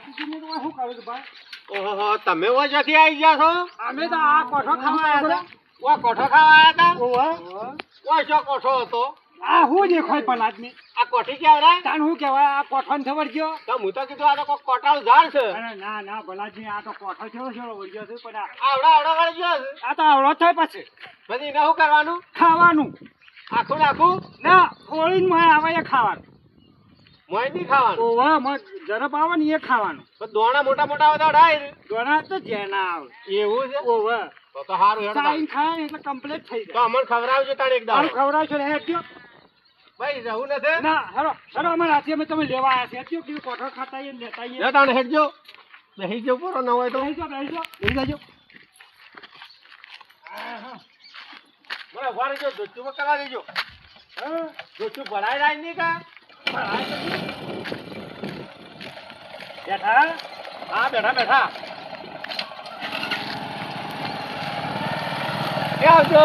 શું કરું છું ભાઈ? ઓહો તમે વજથી આવી ગયા છો? અમે તો આ કોઠો ખાવા આવ્યા ઓ કોઠો ખાવા આવ્યા હતા? હતા. ઓ શો કોઠો હતો? આ હું દેખાય પણ આદમી આ કોઠી કેવડાય? તાન હું કહેવાય આ કોઠોને ખબર ગયો તો હું તો કીધું આ તો કોક કોટાળું ઝાડ છે. અરે ના ના ભલાજી આ તો કોઠો છે વળગ્યો છે પણ આવડો આવડો વળી ગયો છે. આ તો આવડો થાય પછી પછી એને શું કરવાનું? ખાવાનું આખું નાખું? ના ફોડીને મોય આવે એ ખાવાનું મોય નહીં ખાવાનું. ઓવા મોય ઝડપ આવે ને એ ખાવાનું તો દોણા મોટા મોટા બધા ડાય. દોણા તો જેના આવે એવું છે? ઓવા તો તો સારું હેડો સાઈન તાણ. ખાય ને એટલે કમ્પ્લીટ થઈ તો જાય અમને ખવડાવજો તાણ એક આનું દાડો. ખવડાવશો ને હેડ્યો ભાઈ જવું નથી? ના હેડો હેડો અમારા હાથે અમે તમે લેવા આવ્યા છે હેડ્યો કીધું કોઠો ખાતા આવીએ ને લેતા આવીએ લે તાણ હેડજો. બેસી જાવ પૂરો ન હોય તો. બેસી જાઓ બેસી જાઓ મને ઉભા રહેજો, ધોચું કરવા દેજો. હા ધોચું ભરાય જાય નહીં કા? બેઠા હા બેઠા બેઠા. એ આવજો.